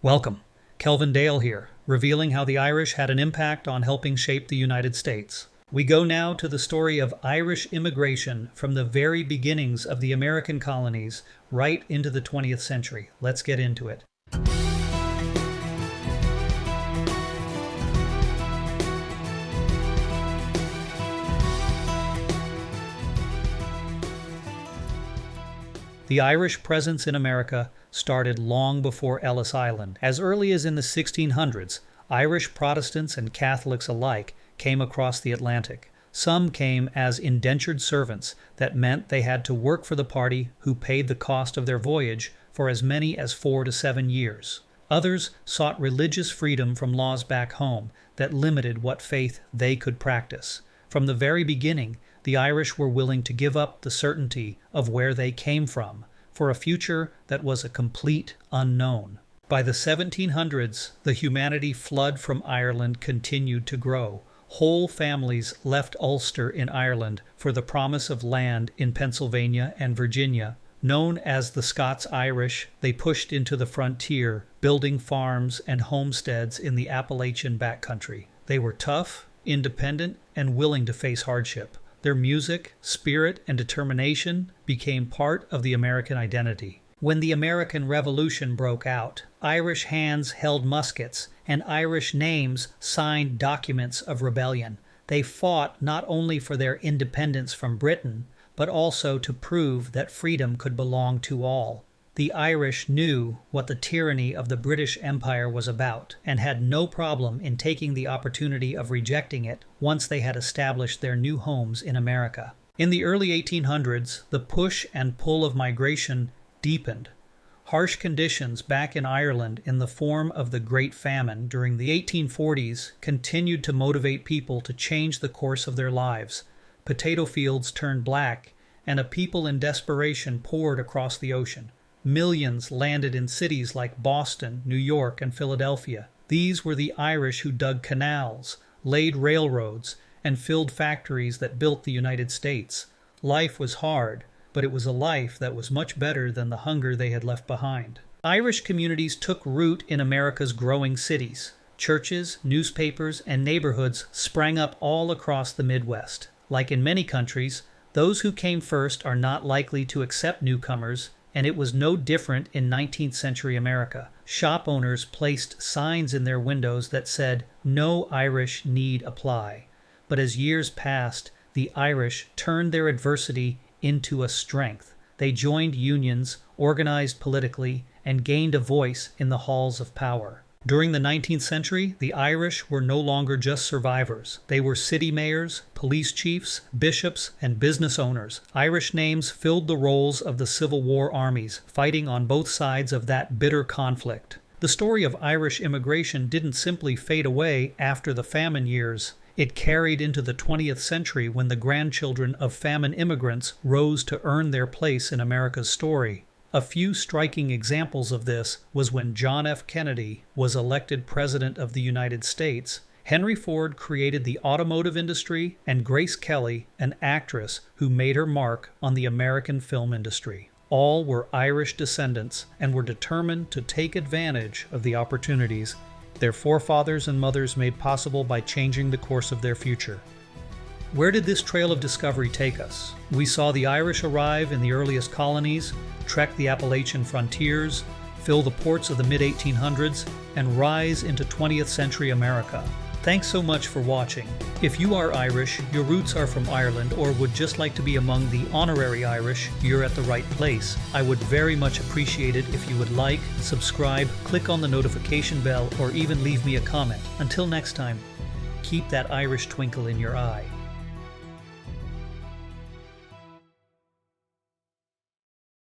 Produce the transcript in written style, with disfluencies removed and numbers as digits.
Welcome. Kelvin Dale here, revealing how the Irish had an impact on helping shape the United States. We go now to the story of Irish immigration from the very beginnings of the American colonies right into the 20th century. Let's get into it. The Irish presence in America started long before Ellis Island. As early as in the 1600s, Irish Protestants and Catholics alike came across the Atlantic. Some came as indentured servants. That meant they had to work for the party who paid the cost of their voyage for as many as 4 to 7 years. Others sought religious freedom from laws back home that limited what faith they could practice. From the very beginning, the Irish were willing to give up the certainty of where they came from for a future that was a complete unknown. By the 1700s, the humanity flood from Ireland continued to grow. Whole families left Ulster in Ireland for the promise of land in Pennsylvania and Virginia. Known as the Scots-Irish, they pushed into the frontier, building farms and homesteads in the Appalachian backcountry. They were tough, independent, and willing to face hardship. Their music, spirit, and determination became part of the American identity. When the American Revolution broke out, Irish hands held muskets, and Irish names signed documents of rebellion. They fought not only for their independence from Britain, but also to prove that freedom could belong to all. The Irish knew what the tyranny of the British Empire was about, and had no problem in taking the opportunity of rejecting it once they had established their new homes in America. In the early 1800s, the push and pull of migration deepened. Harsh conditions back in Ireland in the form of the Great Famine during the 1840s continued to motivate people to change the course of their lives. Potato fields turned black, and a people in desperation poured across the ocean. Millions landed in cities like Boston, New York, and Philadelphia. These were the Irish who dug canals, laid railroads, and filled factories that built the United States. Life was hard, but it was a life that was much better than the hunger they had left behind. Irish communities took root in America's growing cities. Churches, newspapers, and neighborhoods sprang up all across the Midwest. Like in many countries, those who came first are not likely to accept newcomers, and it was no different in 19th century America. Shop owners placed signs in their windows that said, "No Irish need apply." But as years passed, the Irish turned their adversity into a strength. They joined unions, organized politically, and gained a voice in the halls of power. During the 19th century, the Irish were no longer just survivors. They were city mayors, police chiefs, bishops, and business owners. Irish names filled the roles of the Civil War armies, fighting on both sides of that bitter conflict. The story of Irish immigration didn't simply fade away after the famine years. It carried into the 20th century when the grandchildren of famine immigrants rose to earn their place in America's story. A few striking examples of this was when John F. Kennedy was elected President of the United States. Henry Ford created the automotive industry, and Grace Kelly, an actress who made her mark on the American film industry. All were Irish descendants and were determined to take advantage of the opportunities their forefathers and mothers made possible by changing the course of their future. Where did this trail of discovery take us? We saw the Irish arrive in the earliest colonies, trek the Appalachian frontiers, fill the ports of the mid-1800s, and rise into 20th century America. Thanks so much for watching. If you are Irish, your roots are from Ireland, or would just like to be among the honorary Irish, you're at the right place. I would very much appreciate it if you would like, subscribe, click on the notification bell, or even leave me a comment. Until next time, keep that Irish twinkle in your eye.